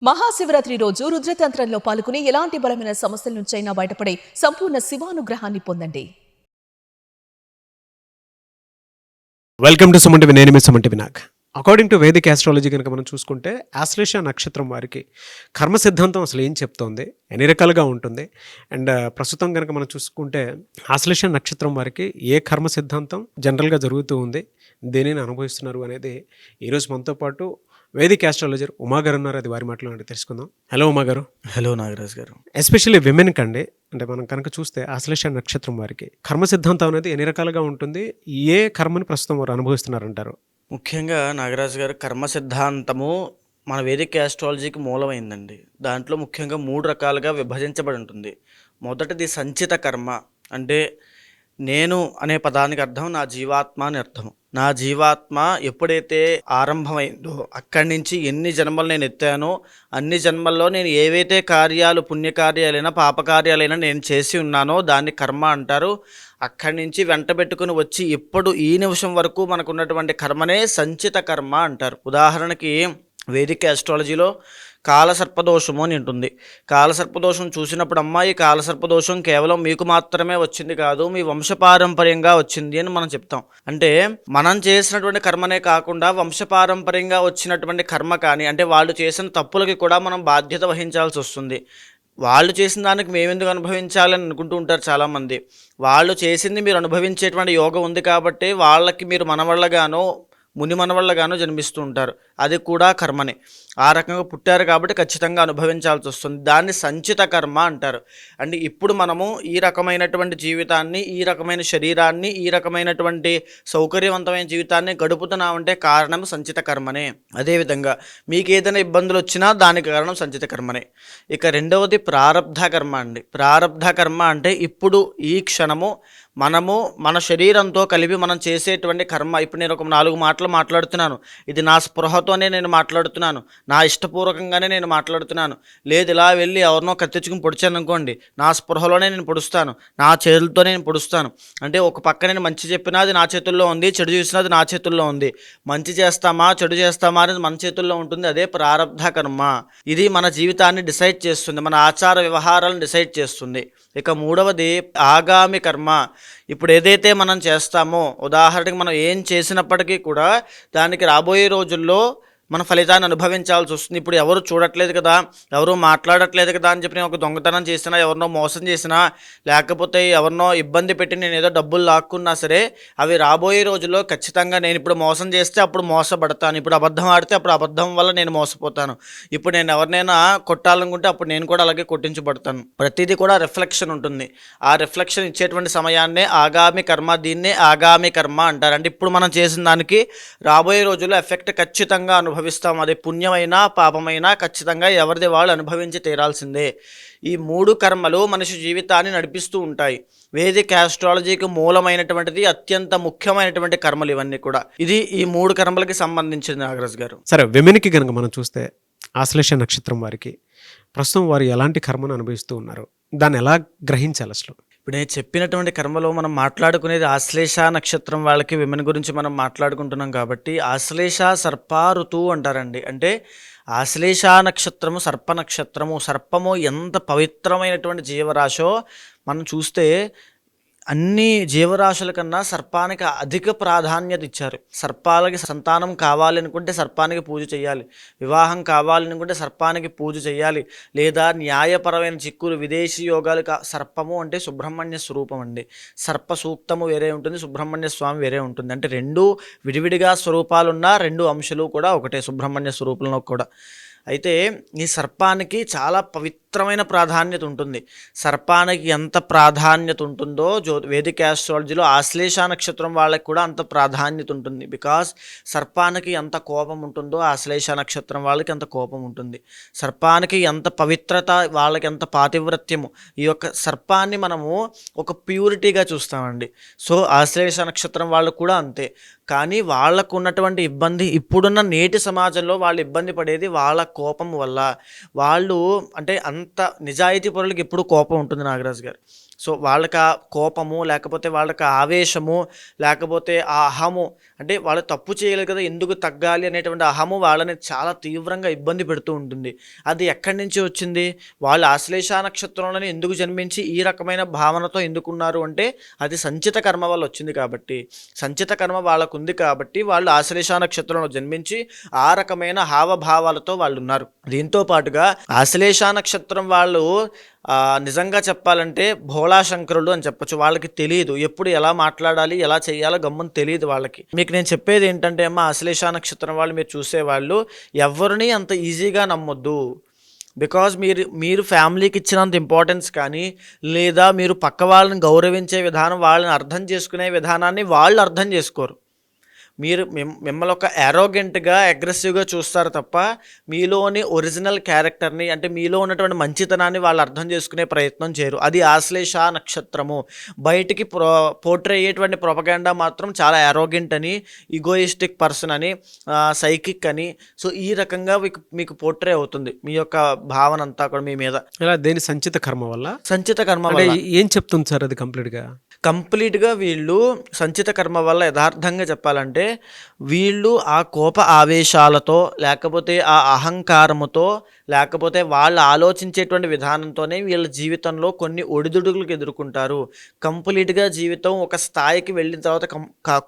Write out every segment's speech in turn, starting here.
మహాశివరాత్రి రోజు రుద్రతంత్రంలో పాల్గొని ఎలాంటి బలమైన సమస్యల నుంచైనా బయటపడే సంపూర్ణ శివానుగ్రహాన్ని పొందండి. Welcome to Suman TV. నేను మీ Suman TV Nag. According to Vedic astrology కనుక మనం చూసుకుంటే ఆశ్లేష నక్షత్రం వారికి కర్మ సిద్ధాంతం అసలు ఏం చెప్తోంది, ఎన్ని రకాలుగా ఉంటుంది, అండ్ ప్రస్తుతం కనుక మనం చూసుకుంటే ఆశ్లేష నక్షత్రం వారికి ఏ కర్మ సిద్ధాంతం జనరల్గా జరుగుతూ ఉంది, దేనిని అనుభవిస్తున్నారు అనేది ఈరోజు మనతో పాటు వేదిక్ ఆస్ట్రాలజర్ ఉమా గారు ఉన్నారు. అది వారి మాటలో తెలుసుకుందాం. హలో ఉమా గారు. హలో నాగరాజ్ గారు. ఎస్పెషల్లీ విమెన్ కండి, అంటే మనం కనుక చూస్తే ఆశ్లేష నక్షత్రం వారికి కర్మ సిద్ధాంతం అనేది ఎన్ని రకాలుగా ఉంటుంది, ఏ కర్మని ప్రస్తుతం వారు అనుభవిస్తున్నారంటారు? ముఖ్యంగా నాగరాజు గారు, కర్మ సిద్ధాంతము మన వేదిక ఆస్ట్రాలజీకి మూలమైందండి. దాంట్లో ముఖ్యంగా 3 రకాలుగా విభజించబడి ఉంటుంది. మొదటిది సంచిత కర్మ. అంటే నేను అనే పదానికి అర్థం నా జీవాత్మ అని అర్థం. నా జీవాత్మ ఎప్పుడైతే ఆరంభమైందో అక్కడి నుంచి ఎన్ని జన్మలు నేను ఎత్తానో అన్ని జన్మల్లో నేను ఏవైతే కార్యాలు, పుణ్యకార్యాలైనా పాపకార్యాలైనా నేను చేసి ఉన్నానో దాన్ని కర్మ అంటారు. అక్కడి నుంచి వెంట పెట్టుకుని వచ్చి ఇప్పుడు ఈ నిమిషం వరకు మనకు ఉన్నటువంటి కర్మనే సంచిత కర్మ అంటారు. ఉదాహరణకి వేదిక ఆస్ట్రాలజీలో కాలసర్పదోషము అని ఉంటుంది. కాలసర్పదోషం చూసినప్పుడు అమ్మాయి కాలసర్పదోషం కేవలం మీకు మాత్రమే వచ్చింది కాదు, మీ వంశపారంపర్యంగా వచ్చింది అని మనం చెప్తాం. అంటే మనం చేసినటువంటి కర్మనే కాకుండా వంశపారంపర్యంగా వచ్చినటువంటి కర్మ కానీ, అంటే వాళ్ళు చేసిన తప్పులకి కూడా మనం బాధ్యత వహించాల్సి వస్తుంది. వాళ్ళు చేసిన దానికి మేమెందుకు అనుభవించాలని అనుకుంటూ ఉంటారు చాలామంది. వాళ్ళు చేసింది మీరు అనుభవించేటువంటి యోగం ఉంది కాబట్టి వాళ్ళకి మీరు మనవళ్ళగానో ముని మనవళ్ళగానో జన్మిస్తూ ఉంటారు. అది కూడా కర్మనే. ఆ రకంగా పుట్టారు కాబట్టి ఖచ్చితంగా అనుభవించాల్సి వస్తుంది. దాన్ని సంచిత కర్మ అంటారు. అంటే ఇప్పుడు మనము ఈ రకమైనటువంటి జీవితాన్ని, ఈ రకమైన శరీరాన్ని, ఈ రకమైనటువంటి సౌకర్యవంతమైన జీవితాన్ని గడుపుతున్నామంటే కారణం సంచిత కర్మనే. అదేవిధంగా మీకు ఏదైనా ఇబ్బందులు వచ్చినా దానికి కారణం సంచిత కర్మనే. ఇక రెండవది ప్రారబ్ధ కర్మ అండి. ప్రారబ్ధ కర్మ అంటే ఇప్పుడు ఈ క్షణము మనము మన శరీరంతో కలిపి మనం చేసేటువంటి కర్మ. ఇప్పుడు నేను ఒక 4 మాటలు మాట్లాడుతున్నాను, ఇది నా స్పృహతోనే నేను మాట్లాడుతున్నాను, నా ఇష్టపూర్వకంగానే నేను మాట్లాడుతున్నాను. లేదు ఇలా వెళ్ళి ఎవరినో కత్తించుకుని పొడిచాను అనుకోండి, నా స్పృహలోనే నేను పొడుస్తాను, నా చేతులతోనే నేను పొడుస్తాను. అంటే ఒక పక్క నేను మంచి చెప్పినా అది నా చేతుల్లో ఉంది, చెడు చూసినా అది నా చేతుల్లో ఉంది. మంచి చేస్తామా చెడు చేస్తామా అనేది మన చేతుల్లో ఉంటుంది. అదే ప్రారబ్ధ కర్మ. ఇది మన జీవితాన్ని డిసైడ్ చేస్తుంది, మన ఆచార వ్యవహారాలను డిసైడ్ చేస్తుంది. ఇక మూడవది ఆగామి కర్మ. ఇప్పుడు ఏదైతే మనం చేస్తామో, ఉదాహరణకి మనం ఏం చేసినప్పటికీ కూడా దానికి రాబోయే రోజుల్లో మన ఫలితాన్ని అనుభవించాల్సి వస్తుంది. ఇప్పుడు ఎవరు చూడట్లేదు కదా, ఎవరు మాట్లాడట్లేదు కదా అని చెప్పి నేను ఒక దొంగతనం చేసినా, ఎవరినో మోసం చేసినా, లేకపోతే ఎవరినో ఇబ్బంది పెట్టి నేను ఏదో డబ్బులు లాక్కున్నా సరే, అవి రాబోయే రోజుల్లో ఖచ్చితంగా నేను ఇప్పుడు మోసం చేస్తే అప్పుడు మోసపడతాను, ఇప్పుడు అబద్ధం ఆడితే అప్పుడు అబద్ధం వల్ల నేను మోసపోతాను, ఇప్పుడు నేను ఎవరినైనా కొట్టాలనుకుంటే అప్పుడు నేను కూడా అలాగే కొట్టించబడతాను. ప్రతిదీ కూడా రిఫ్లెక్షన్ ఉంటుంది. ఆ రిఫ్లెక్షన్ ఇచ్చేటువంటి సమయాన్నే ఆగామి కర్మ. దీన్నే ఆగామి కర్మ అంటారు. అంటే ఇప్పుడు మనం చేసిన దానికి రాబోయే రోజుల్లో ఎఫెక్ట్ ఖచ్చితంగా అనుభవిస్తాం. అది పుణ్యమైనా పాపమైనా ఖచ్చితంగా ఎవరిది వాళ్ళు అనుభవించి తీరాల్సిందే. ఈ 3 కర్మలు మనిషి జీవితాన్ని నడిపిస్తూ ఉంటాయి. వేదిక ఆస్ట్రాలజీకి మూలమైనటువంటిది, అత్యంత ముఖ్యమైనటువంటి కర్మలు ఇవన్నీ కూడా. ఇది ఈ 3 కర్మలకి సంబంధించింది నాగరాజ్ గారు. సరే, విమెన్కి కనుక మనం చూస్తే ఆశ్లేష నక్షత్రం వారికి ప్రస్తుతం వారు ఎలాంటి కర్మను అనుభవిస్తూ ఉన్నారు, దాన్ని ఎలా గ్రహించాలి అసలు? ఇప్పుడు నేను చెప్పినటువంటి కర్మలో మనం మాట్లాడుకునేది ఆశ్లేష నక్షత్రం వాళ్ళకి, విమెన్ గురించి మనం మాట్లాడుకుంటున్నాం కాబట్టి ఆశ్లేష సర్పారుతు అంటారండి. అంటే ఆశ్లేష నక్షత్రము సర్ప నక్షత్రము. సర్పము ఎంత పవిత్రమైనటువంటి జీవరాశో మనం చూస్తే అన్ని జీవరాశుల కన్నా సర్పానికి అధిక ప్రాధాన్యత ఇచ్చారు. సర్పాలకి సంతానం కావాలనుకుంటే సర్పానికి పూజ చేయాలి, వివాహం కావాలనుకుంటే సర్పానికి పూజ చేయాలి, లేదా న్యాయపరమైన చిక్కులు, విదేశీ యోగాలు సర్పము అంటే సుబ్రహ్మణ్య స్వరూపం అండి. సర్ప సూక్తము వేరే ఉంటుంది, సుబ్రహ్మణ్య స్వామి వేరే ఉంటుంది. అంటే 2 విడివిడిగా స్వరూపాలున్న 2 అంశాలు కూడా ఒకటే సుబ్రహ్మణ్య స్వరూపంలో కూడా. అయితే ఈ సర్పానికి చాలా పవిత్రమైన ప్రాధాన్యత ఉంటుంది. సర్పానికి ఎంత ప్రాధాన్యత ఉంటుందో వేదిక ఆస్ట్రాలజీలో ఆశ్లేష నక్షత్రం వాళ్ళకి కూడా అంత ప్రాధాన్యత ఉంటుంది. బికాస్ సర్పానికి ఎంత కోపం ఉంటుందో ఆశ్లేష నక్షత్రం వాళ్ళకి అంత కోపం ఉంటుంది. సర్పానికి ఎంత పవిత్రత, వాళ్ళకి ఎంత పాతివ్రత్యము. ఈ యొక్క సర్పాన్ని మనము ఒక ప్యూరిటీగా చూస్తామండి. సో ఆశ్లేష నక్షత్రం వాళ్ళు కూడా అంతే. కానీ వాళ్ళకు ఉన్నటువంటి ఇబ్బంది, ఇప్పుడున్న నేటి సమాజంలో వాళ్ళు ఇబ్బంది పడేది వాళ్ళ కోపం వల్ల. వాళ్ళు అంటే అంత నిజాయితీ పరులకి ఎప్పుడు కోపం ఉంటుంది నాగరాజు గారు. సో వాళ్ళకి ఆ కోపము, లేకపోతే వాళ్ళకి ఆ ఆవేశము, లేకపోతే ఆ అహము, అంటే వాళ్ళు తప్పు చేయలేదు కదా ఎందుకు తగ్గాలి అనేటువంటి అహము వాళ్ళని చాలా తీవ్రంగా ఇబ్బంది పెడుతూ ఉంటుంది. అది ఎక్కడి నుంచి వచ్చింది? వాళ్ళు ఆశ్లేష నక్షత్రంలోనే ఎందుకు జన్మించి ఈ రకమైన భావనతో ఎందుకున్నారు అంటే అది సంచిత కర్మ వల్ల వచ్చింది కాబట్టి, సంచిత కర్మ వాళ్ళకు ఉంది కాబట్టి వాళ్ళు ఆశ్లేష నక్షత్రంలో జన్మించి ఆ రకమైన హావభావాలతో వాళ్ళు ఉన్నారు. దీంతో పాటుగా ఆశ్లేష నక్షత్రం వాళ్ళు నిజంగా చెప్పాలంటే భోళాశంకరులు అని చెప్పొచ్చు. వాళ్ళకి తెలియదు ఎప్పుడు ఎలా మాట్లాడాలి, ఎలా చేయాలో గమ్మున తెలియదు వాళ్ళకి. మీకు నేను చెప్పేది ఏంటంటే అమ్మ, ఆశ్లేష నక్షత్రం వాళ్ళు మీరు చూసేవాళ్ళు ఎవరిని అంత ఈజీగా నమ్మొద్దు. బికాజ్ మీరు ఫ్యామిలీకి ఇచ్చినంత ఇంపార్టెన్స్ కానీ, లేదా మీరు పక్క వాళ్ళని గౌరవించే విధానం, వాళ్ళని అర్థం చేసుకునే విధానాన్ని వాళ్ళు అర్థం చేసుకోరు. మిమ్మల్ని ఒక యారోగెంట్గా, అగ్రెసివ్గా చూస్తారు తప్ప మీలోని ఒరిజినల్ క్యారెక్టర్ని, అంటే మీలో ఉన్నటువంటి మంచితనాన్ని వాళ్ళు అర్థం చేసుకునే ప్రయత్నం చేయరు. అది ఆశ్లేష నక్షత్రము. బయటికి పోర్ట్రే అయ్యేటువంటి ప్రొపగాండా మాత్రం చాలా యారోగెంట్ అని, ఈగోయిస్టిక్ పర్సన్ అని, సైకిక్ అని. సో ఈ రకంగా మీకు పోర్ట్రే అవుతుంది మీ యొక్క భావన అంతా కూడా మీ మీద. ఇలా దేని సంచిత కర్మ వల్ల? సంచిత కర్మ అంటే వల్ల. ఏం చెప్తుంది సార్ అది కంప్లీట్గా వీళ్ళు సంచిత కర్మ వల్ల యథార్థంగా చెప్పాలంటే వీళ్ళు ఆ కోప ఆవేశాలతో, లేకపోతే ఆ అహంకారముతో, లేకపోతే వాళ్ళు ఆలోచించేటువంటి విధానంతోనే వీళ్ళ జీవితంలో కొన్ని ఒడిదుడుకులకు ఎదుర్కొంటారు. కంప్లీట్గా జీవితం ఒక స్థాయికి వెళ్ళిన తర్వాత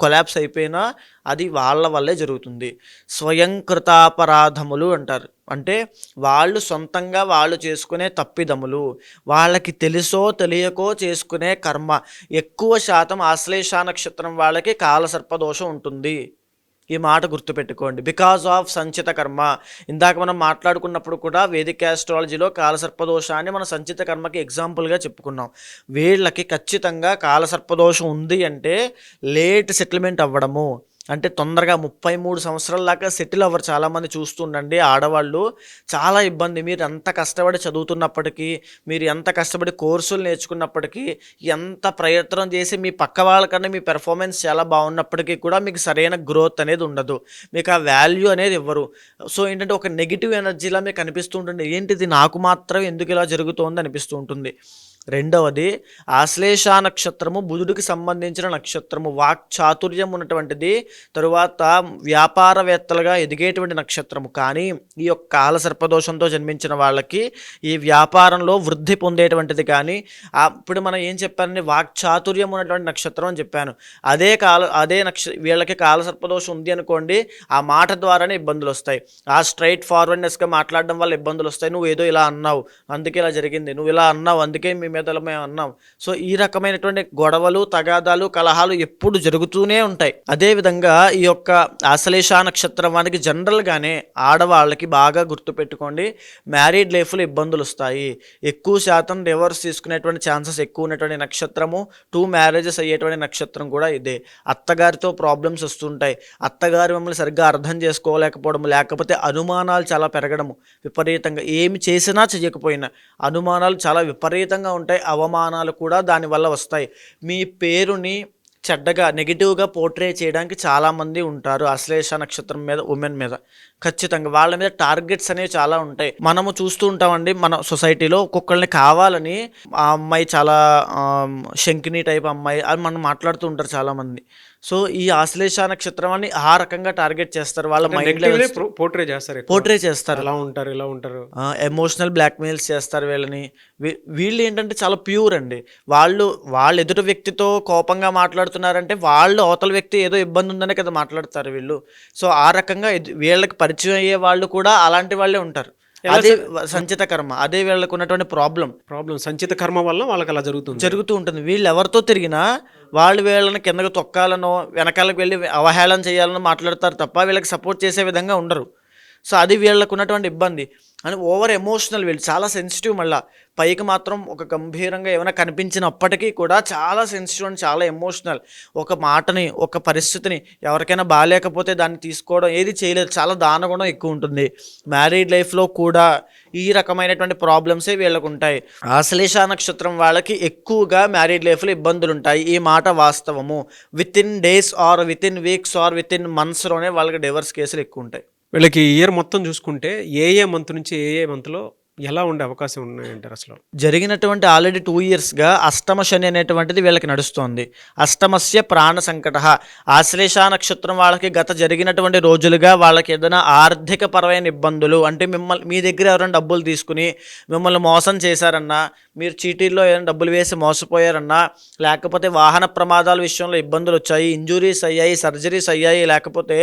కొలాప్స్ అయిపోయినా అది వాళ్ళ వల్లే జరుగుతుంది. స్వయంకృతాపరాధములు అంటారు. అంటే వాళ్ళు సొంతంగా వాళ్ళు చేసుకునే తప్పిదములు, వాళ్ళకి తెలుసో తెలియకో చేసుకునే కర్మ. ఎక్కువ శాతం ఆశ్లేష నక్షత్రం వాళ్ళకి కాలసర్పదోషం ఉంటుంది. ఈ మాట గుర్తుపెట్టుకోండి. బికాజ్ ఆఫ్ సంచిత కర్మ. ఇందాక మనం మాట్లాడుకున్నప్పుడు కూడా వేదిక్ ఆస్ట్రాలజీలో కాలసర్పదోషాన్ని మన సంచిత కర్మకి ఎగ్జాంపుల్గా చెప్పుకున్నాం. వీళ్ళకి ఖచ్చితంగా కాలసర్పదోషం ఉంది అంటే లేట్ సెటిల్మెంట్ అవ్వడము, అంటే తొందరగా 33 సంవత్సరాల దాకా సెటిల్ అవ్వరు. చాలామంది చూస్తుండండి ఆడవాళ్ళు చాలా ఇబ్బంది. మీరు ఎంత కష్టపడి చదువుతున్నప్పటికీ, మీరు ఎంత కష్టపడి కోర్సులు నేర్చుకున్నప్పటికీ, ఎంత ప్రయత్నం చేసి మీ పక్క వాళ్ళకన్నా మీ పెర్ఫార్మెన్స్ చాలా బాగున్నప్పటికీ కూడా మీకు సరైన గ్రోత్ అనేది ఉండదు. మీకు ఆ వాల్యూ అనేది ఇవ్వరు. సో ఏంటంటే ఒక నెగిటివ్ ఎనర్జీలా మీకు అనిపిస్తూ ఉంటుంది. ఏంటిది నాకు మాత్రం ఎందుకు ఇలా జరుగుతోంది అనిపిస్తూ ఉంటుంది. రెండవది ఆశ్లేష నక్షత్రము బుధుడికి సంబంధించిన నక్షత్రము, వాక్చాతుర్యం ఉన్నటువంటిది, తరువాత వ్యాపారవేత్తలుగా ఎదిగేటువంటి నక్షత్రము. కానీ ఈ యొక్క కాలసర్పదోషంతో జన్మించిన వాళ్ళకి ఈ వ్యాపారంలో వృద్ధి పొందేటువంటిది కానీ, ఇప్పుడు మనం ఏం చెప్పానండి, వాక్చాతుర్యం ఉన్నటువంటి నక్షత్రం అని చెప్పాను. అదే వీళ్ళకి కాలసర్పదోషం ఉంది అనుకోండి, ఆ మాట ద్వారానే ఇబ్బందులు వస్తాయి. ఆ స్ట్రైట్ ఫార్వర్డ్నెస్గా మాట్లాడడం వల్ల ఇబ్బందులు వస్తాయి. నువ్వు ఏదో ఇలా అన్నావు అందుకే ఇలా జరిగింది, నువ్వు ఇలా అన్నావు అందుకే మీ మీద మేము అన్నాం. సో ఈ రకమైనటువంటి గొడవలు, తగాదాలు, కలహాలు ఎప్పుడు జరుగుతూనే ఉంటాయి. అదేవిధంగా ఈ యొక్క ఆశ్లేష నక్షత్రం వారికి జనరల్గానే ఆడవాళ్ళకి బాగా గుర్తుపెట్టుకోండి, మ్యారీడ్ లైఫ్లో ఇబ్బందులు వస్తాయి. ఎక్కువ శాతం డివోర్స్ తీసుకునేటువంటి ఛాన్సెస్ ఎక్కువ ఉన్నటువంటి నక్షత్రము, 2 మ్యారేజెస్ అయ్యేటువంటి నక్షత్రం కూడా ఇదే. అత్తగారితో ప్రాబ్లమ్స్ వస్తుంటాయి. అత్తగారు మిమ్మల్ని సరిగ్గా అర్థం చేసుకోలేకపోవడం, లేకపోతే అనుమానాలు చాలా పెరగడము విపరీతంగా. ఏమి చేసినా చేయకపోయినా అనుమానాలు చాలా విపరీతంగా ఉంటాయి. అవమానాలు కూడా దానివల్ల వస్తాయి. మీ పేరుని చెడ్డగా, నెగిటివ్గా పోర్ట్రే చేయడానికి చాలామంది ఉంటారు ఆశ్లేష నక్షత్రం మీద, ఉమెన్ మీద. ఖచ్చితంగా వాళ్ళ మీద టార్గెట్స్ అనేవి చాలా ఉంటాయి. మనము చూస్తూ ఉంటామండి మన సొసైటీలో ఒక్కొక్కరిని కావాలని ఆ అమ్మాయి చాలా శంకిని టైప్ అమ్మాయి అని మనం మాట్లాడుతూ ఉంటారు చాలామంది. సో ఈ ఆశ్లేష నక్షత్రాన్ని ఆ రకంగా టార్గెట్ చేస్తారు. వాళ్ళ మైండ్ పోర్ట్రే చేస్తారు. ఇలా ఉంటారు ఎమోషనల్ బ్లాక్మెయిల్స్ చేస్తారు వీళ్ళని. వీళ్ళు ఏంటంటే చాలా ప్యూర్ అండి. వాళ్ళు ఎదుటి వ్యక్తితో కోపంగా మాట్లాడుతున్నారంటే వాళ్ళు అవతల వ్యక్తి ఏదో ఇబ్బంది ఉందనే కదా మాట్లాడతారు వీళ్ళు. సో ఆ రకంగా వీళ్ళకి పరిచయం అయ్యే వాళ్ళు కూడా అలాంటి వాళ్ళే ఉంటారు. అదే సంచిత కర్మ, అదే వీళ్ళకు ఉన్నటువంటి ప్రాబ్లం సంచిత కర్మ వల్ల వాళ్ళకి అలా జరుగుతూ ఉంటుంది. వీళ్ళు ఎవరితో తిరిగినా వాళ్ళు వీళ్ళని కిందకు తొక్కాలనో, వెనకాలకు వెళ్ళి అవహేళన చేయాలనో మాట్లాడతారు తప్ప వీళ్ళకి సపోర్ట్ చేసే విధంగా ఉండరు. సో అది వీళ్ళకు ఉన్నటువంటి ఇబ్బంది. అని ఓవర్ ఎమోషనల్, వీళ్ళు చాలా సెన్సిటివ్. మళ్ళీ పైకి మాత్రం ఒక గంభీరంగా ఏమైనా కనిపించినప్పటికీ కూడా చాలా సెన్సిటివ్ అండ్ చాలా ఎమోషనల్. ఒక మాటని, ఒక పరిస్థితిని ఎవరికైనా బాగాలేకపోతే దాన్ని తీసుకోవడం ఏది చేయలేదు. చాలా దానగుణం ఎక్కువ ఉంటుంది. మ్యారీడ్ లైఫ్లో కూడా ఈ రకమైనటువంటి ప్రాబ్లమ్సే వీళ్ళకు ఉంటాయి. ఆశ్లేష నక్షత్రం వాళ్ళకి ఎక్కువగా మ్యారీడ్ లైఫ్లో ఇబ్బందులు ఉంటాయి. ఈ మాట వాస్తవము. Within days or within weeks or within మంత్స్లోనే వాళ్ళకి డివోర్స్ కేసులు ఎక్కువ ఉంటాయి. వీళ్ళకి ఇయర్ మొత్తం చూసుకుంటే ఏ మంత్ నుంచి ఏ మంత్లో ఎలా ఉండే అవకాశం ఉన్నాయంటారు అసలు? జరిగినటువంటి ఆల్రెడీ 2 ఇయర్స్గా అష్టమ శని అనేటువంటిది వీళ్ళకి నడుస్తోంది. అష్టమస్య ప్రాణ సంకట. ఆశ్లేష నక్షత్రం వాళ్ళకి గత జరిగినటువంటి రోజులుగా వాళ్ళకి ఏదైనా ఆర్థిక పరమైన ఇబ్బందులు అంటే మీ దగ్గర ఎవరైనా డబ్బులు తీసుకుని మిమ్మల్ని మోసం చేశారన్నా, మీరు చీటీల్లో ఏదైనా డబ్బులు వేసి మోసపోయారన్నా, లేకపోతే వాహన ప్రమాదాల విషయంలో ఇబ్బందులు వచ్చాయి, ఇంజురీస్ అయ్యాయి, సర్జరీస్ అయ్యాయి, లేకపోతే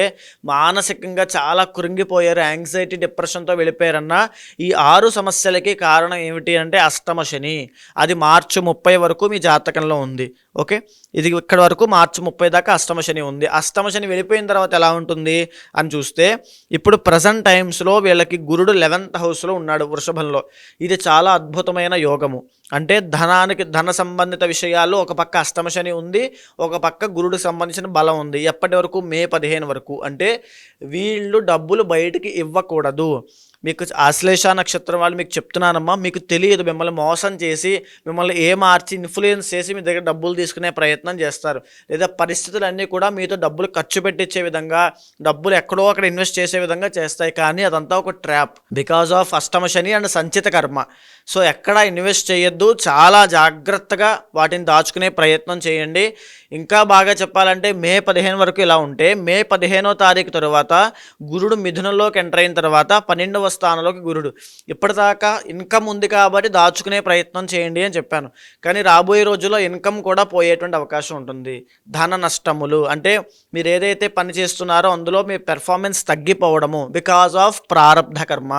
మానసికంగా చాలా కృంగిపోయారు, యాంగ్జైటీ డిప్రెషన్తో వెళ్ళిపోయారన్నా, ఈ 6 సమస్యలకి కారణం ఏమిటి అంటే అష్టమ శని. అది మార్చి 30 వరకు మీ జాతకంలో ఉంది. ఓకే, ఇది ఇక్కడ వరకు మార్చి 30 దాకా అష్టమ శని ఉంది. అష్టమ శని వెళ్ళిపోయిన తర్వాత ఎలా ఉంటుంది అని చూస్తే ఇప్పుడు ప్రజెంట్ టైమ్స్లో వీళ్ళకి గురుడు 11th హౌస్లో ఉన్నాడు, వృషభంలో. ఇది చాలా అద్భుతమైన యోగము. అంటే ధన సంబంధిత విషయాల్లో ఒక పక్క అష్టమ శని ఉంది, ఒక పక్క గురుడికి సంబంధించిన బలం ఉంది. ఎప్పటి వరకు? మే 15 వరకు. అంటే వీళ్ళు డబ్బులు బయటికి ఇవ్వకూడదు. మీకు ఆశ్లేష నక్షత్రం వాళ్ళు మీకు చెప్తున్నానమ్మా, మీకు తెలియదు, మిమ్మల్ని మోసం చేసి మిమ్మల్ని మార్చి ఇన్ఫ్లుయెన్స్ చేసి మీ దగ్గర డబ్బులు తీసుకునే ప్రయత్నం చేస్తారు, లేదా పరిస్థితులన్నీ కూడా మీతో డబ్బులు ఖర్చు పెట్టించే విధంగా, డబ్బులు ఎక్కడో అక్కడ ఇన్వెస్ట్ చేసే విధంగా చేస్తాయి. కానీ అదంతా ఒక ట్రాప్ బికాజ్ ఆఫ్ అష్టమ శని అండ్ సంచిత కర్మ. సో ఎక్కడ ఇన్వెస్ట్ చేయొద్దు, చాలా జాగ్రత్తగా వాటిని దాచుకునే ప్రయత్నం చేయండి. ఇంకా బాగా చెప్పాలంటే మే 15 వరకు ఇలా ఉంటే మే 15వ తారీఖు తర్వాత గురుడు మిథునంలోకి ఎంటర్ అయిన తర్వాత 12వ స్థానంలోకి గురుడు. ఇప్పటిదాకా ఇన్కమ్ ఉంది కాబట్టి దాచుకునే ప్రయత్నం చేయండి అని చెప్పాను. కానీ రాబోయే రోజుల్లో ఇన్కమ్ కూడా పోయేటువంటి అవకాశం ఉంటుంది. ధన నష్టములు అంటే మీరు ఏదైతే పని చేస్తున్నారో అందులో మీ పెర్ఫార్మెన్స్ తగ్గిపోవడము బికాజ్ ఆఫ్ ప్రారబ్ధ కర్మ.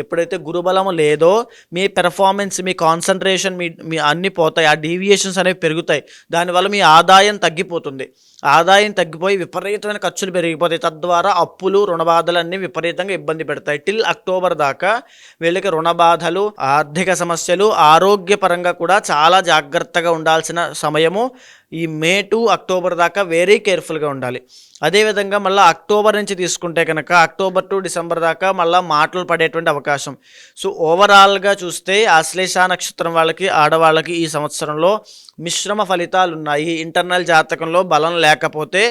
ఎప్పుడైతే గురుబలము లేదో మీ పెర్ఫార్మెన్స్, మీ కాన్సన్ట్రేషన్, మీ అన్నీ పోతాయి, ఆ డీవియేషన్స్ అనేవి పెరుగుతాయి. దానివల్ల మీ ఆదాయం తగ్గిపోతుంది. ఆదాయం తగ్గిపోయి విపరీతమైన ఖర్చులు పెరిగిపోతాయి. తద్వారా అప్పులు, రుణ బాధలన్నీ విపరీతంగా ఇబ్బంది పెడతాయి. టిల్ అక్టోబర్ దాకా వీళ్ళకి రుణ బాధలు, ఆర్థిక సమస్యలు, ఆరోగ్యపరంగా కూడా చాలా జాగ్రత్తగా ఉండాల్సిన సమయము. ఈ మే టు అక్టోబర్ దాకా వెరీ కేర్ఫుల్గా ఉండాలి. అదేవిధంగా మళ్ళీ అక్టోబర్ నుంచి తీసుకుంటే కనుక అక్టోబర్ టు డిసెంబర్ దాకా మళ్ళీ మాటలు పడేటువంటి అవకాశం. సో ఓవరాల్గా చూస్తే ఆశ్లేష నక్షత్రం వాళ్ళకి, ఆడవాళ్ళకి ఈ సంవత్సరంలో మిశ్రమ ఫలితాలు ఉన్నాయి. ఇంటర్నల్ జాతకంలో బలం లేకపోతే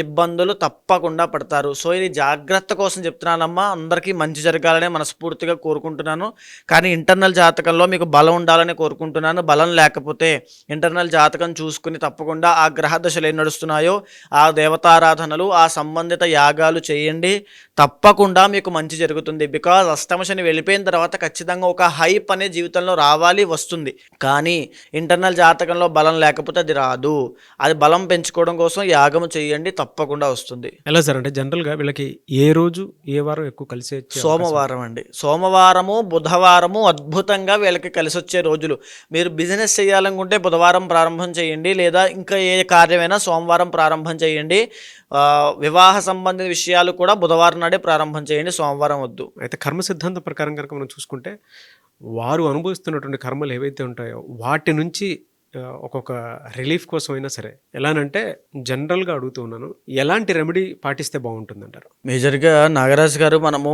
ఇబ్బందులు తప్పకుండా పడతారు. సో ఇది జాగ్రత్త కోసం చెప్తున్నానమ్మా, అందరికీ మంచి జరగాలని మనస్ఫూర్తిగా కోరుకుంటున్నాను. కానీ ఇంటర్నల్ జాతకంలో మీకు బలం ఉండాలని కోరుకుంటున్నాను. బలం లేకపోతే ఇంటర్నల్ జాతకం చూసుకుని తప్పకుండా ఆ గ్రహ దశలు ఏం నడుస్తున్నాయో ఆ దేవతారాధనలు, ఆ సంబంధిత యాగాలు చేయండి. తప్పకుండా మీకు మంచి జరుగుతుంది. బికాజ్ అష్టమ శని వెళ్ళిపోయిన తర్వాత ఖచ్చితంగా ఒక హైప్ అనే జీవితంలో రావాలి, వస్తుంది. కానీ ఇంటర్నల్ జాతకంలో బలం లేకపోతే అది రాదు. అది బలం పెంచుకోవడం కోసం యాగం చేయండి, తప్పకుండా వస్తుంది. ఎలా సార్ అంటే జనరల్గా వీళ్ళకి ఏ రోజు ఏ వారం ఎక్కువ కలిసి వచ్చే? సోమవారం అండి. సోమవారము, బుధవారము అద్భుతంగా వీళ్ళకి కలిసి వచ్చే రోజులు. మీరు బిజినెస్ చేయాలనుకుంటే బుధవారం ప్రారంభం చేయండి, లేదా ఇంకా ఏ కార్యమైనా సోమవారం ప్రారంభం చేయండి. వివాహ సంబంధిత విషయాలు కూడా బుధవారం నాడే ప్రారంభం చేయండి, సోమవారం వద్దు. అయితే కర్మ సిద్ధాంతం ప్రకారం కనుక మనం చూసుకుంటే వారు అనుభవిస్తున్నటువంటి కర్మలు ఏవైతే ఉంటాయో వాటి నుంచి ఒక్కొక్క రిలీఫ్ కోసం అయినా సరే ఎలానంటే జనరల్గా అడుగుతూ ఉన్నాను, ఎలాంటి రెమెడీ పాటిస్తే బాగుంటుందంటారు? మేజర్గా నాగరాజు గారు, మనము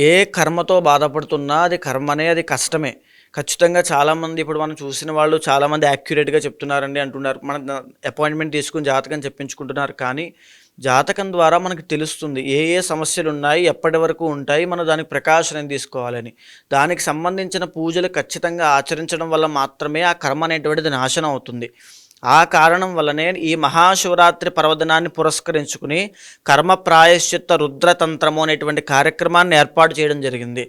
ఏ కర్మతో బాధపడుతున్నా అది కర్మనే, అది కష్టమే. ఖచ్చితంగా చాలామంది ఇప్పుడు మనం చూసిన వాళ్ళు చాలామంది యాక్యురేట్గా చెప్తున్నారండి అంటున్నారు. మన అపాయింట్మెంట్ తీసుకుని జాతకం చెప్పించుకుంటున్నారు. కానీ జాతకం ద్వారా మనకు తెలుస్తుంది ఏ ఏ సమస్యలు ఉన్నాయి, ఎప్పటి వరకు ఉంటాయి, మనం దానికి ప్రికాషన్ తీసుకోవాలని. దానికి సంబంధించిన పూజలు ఖచ్చితంగా ఆచరించడం వల్ల మాత్రమే ఆ కర్మ అనేటువంటిది నాశనం అవుతుంది. ఆ కారణం వల్లనే ఈ మహాశివరాత్రి పర్వదినాన్ని పురస్కరించుకుని కర్మ ప్రాయశ్చిత్త రుద్రతంత్రము అనేటువంటి కార్యక్రమాన్ని ఏర్పాటు చేయడం జరిగింది.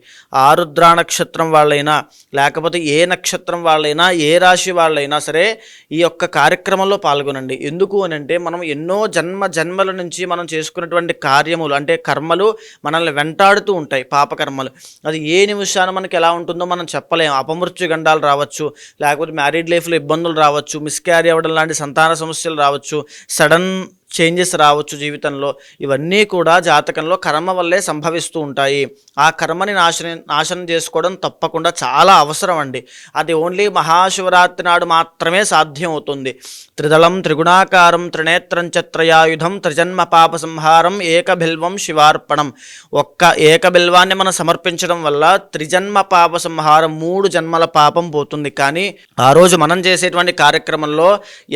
ఆ రుద్రా నక్షత్రం వాళ్ళైనా, లేకపోతే ఏ నక్షత్రం వాళ్ళైనా, ఏ రాశి వాళ్ళైనా సరే ఈ యొక్క కార్యక్రమంలో పాల్గొనండి. ఎందుకు అని అంటే మనం ఎన్నో జన్మల నుంచి మనం చేసుకున్నటువంటి కార్యములు అంటే కర్మలు మనల్ని వెంటాడుతూ ఉంటాయి, పాపకర్మలు. అది ఏ నిమిషాన మనకి ఎలా ఉంటుందో మనం చెప్పలేము. అపమృత్యు గండాలు రావచ్చు, లేకపోతే మ్యారీడ్ లైఫ్లో ఇబ్బందులు రావచ్చు, మిస్క్యారీ లాంటి సంతాన సమస్యలు రావచ్చు, సడన్ చేంజెస్ రావచ్చు జీవితంలో. ఇవన్నీ కూడా జాతకంలో కర్మ వల్లే సంభవిస్తూ ఉంటాయి. ఆ కర్మని నాశనం చేసుకోవడం తప్పకుండా చాలా అవసరం అండి. అది ఓన్లీ మహాశివరాత్రి నాడు మాత్రమే సాధ్యం అవుతుంది. త్రిదళం త్రిగుణాకారం త్రినేత్రం చత్రయాయుధం త్రిజన్మ పాప సంహారం ఏకబిల్వం శివార్పణం. ఒక్క ఏకబిల్వాన్ని మనం సమర్పించడం వల్ల త్రిజన్మ పాప సంహారం, 3 జన్మల పాపం పోతుంది. కానీ ఆ రోజు మనం చేసేటువంటి కార్యక్రమంలో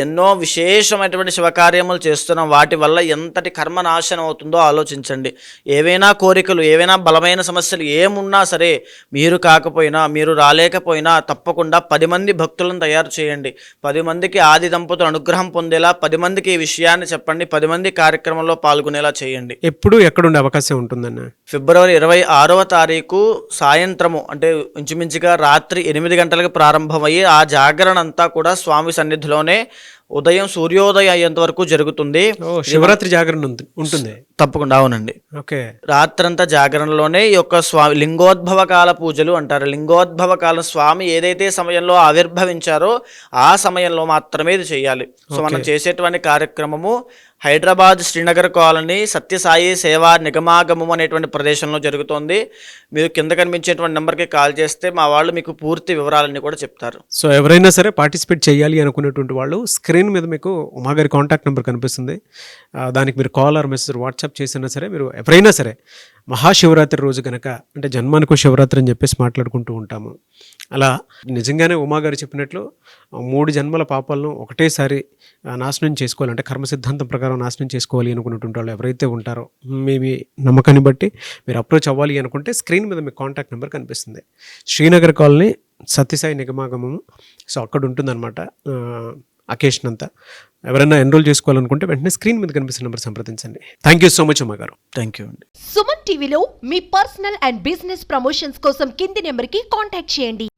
ఎన్నో విశేషమైనటువంటి శివకార్యములు చేస్తున్నాం. వాటి వల్ల ఎంతటి కర్మ నాశనం అవుతుందో ఆలోచించండి. ఏవైనా కోరికలు, ఏవైనా బలమైన సమస్యలు ఏమున్నా సరే, మీరు కాకపోయినా, మీరు రాలేకపోయినా తప్పకుండా 10 మంది భక్తులను తయారు చేయండి. 10 మందికి ఆది దంపతులు అనుగ్రహం పొందేలా 10 మందికి ఈ విషయాన్ని చెప్పండి. 10 మంది కార్యక్రమంలో పాల్గొనేలా చేయండి. ఎప్పుడు ఎక్కడుండే అవకాశం ఉంటుందన్న? ఫిబ్రవరి 26వ తారీఖు సాయంత్రము, అంటే ఇంచుమించుగా రాత్రి 8 గంటలకు ప్రారంభమయ్యి ఆ జాగరణ అంతా కూడా స్వామి సన్నిధిలోనే ఉదయం సూర్యోదయం అయ్యేంత వరకు జరుగుతుంది. శివరాత్రి జాగరణ ఉంటుంది తప్పకుండా, అవునండి. ఓకే. రాత్రంతా జాగరణలోనే ఈ యొక్క స్వామి లింగోద్భవ కాల పూజలు అంటారు. లింగోద్భవ కాలం స్వామి ఏదైతే సమయంలో ఆవిర్భవించారో ఆ సమయంలో మాత్రమే ఇది చేయాలి. సో మనం చేసేటువంటి కార్యక్రమము హైదరాబాద్ శ్రీనగర్ కాలనీ సత్యసాయి సేవా నిగమాగమం అనేటువంటి ప్రదేశంలో జరుగుతోంది. మీరు కింద కనిపించేటువంటి నెంబర్కి కాల్ చేస్తే మా వాళ్ళు మీకు పూర్తి వివరాలన్నీ కూడా చెప్తారు. సో ఎవరైనా సరే పార్టిసిపేట్ చేయాలి అనుకునేటువంటి వాళ్ళు స్క్రీన్ మీద మీకు ఉమాగారి కాంటాక్ట్ నెంబర్ కనిపిస్తుంది. దానికి మీరు కాల్ ఆర్ మెసేజ్ వాట్సాప్ చేసినా సరే, మీరు ఎవరైనా సరే మహాశివరాత్రి రోజు కనుక, అంటే జన్మానికి శివరాత్రి అని చెప్పేసి మాట్లాడుకుంటూ ఉంటాము. అలా నిజంగానే ఉమాగారు చెప్పినట్లు 3 జన్మల పాపాలను ఒకటేసారి నాశనం చేసుకోవాలి, అంటే కర్మ సిద్ధాంతం ప్రకారం నాశనం చేసుకోవాలి అనుకున్నటువంటి వాళ్ళు ఎవరైతే ఉంటారో, మీ నమ్మకాన్ని బట్టి మీరు అప్రోచ్ అవ్వాలి అనుకుంటే స్క్రీన్ మీద మీకు కాంటాక్ట్ నెంబర్ కనిపిస్తుంది. శ్రీనగర్ కాలనీ సత్యసాయి నిగమాగమము. సో అక్కడ ఉంటుందన్నమాట అకేషన్ అంతా. ఎవరైనా ఎన్రోల్ చేసుకోవాలనుకుంటే వెంటనే స్క్రీన్ మీద కనిపిస్తున్న నెంబర్ సంప్రదించండి. థ్యాంక్ యూ సో మచ్ అమ్మ గారు. థ్యాంక్ యూ అండి. సుమన్ టీవీలో మీ పర్సనల్ అండ్ బిజినెస్ ప్రమోషన్స్ కోసం కింది నెంబర్కి కాంటాక్ట్ చేయండి.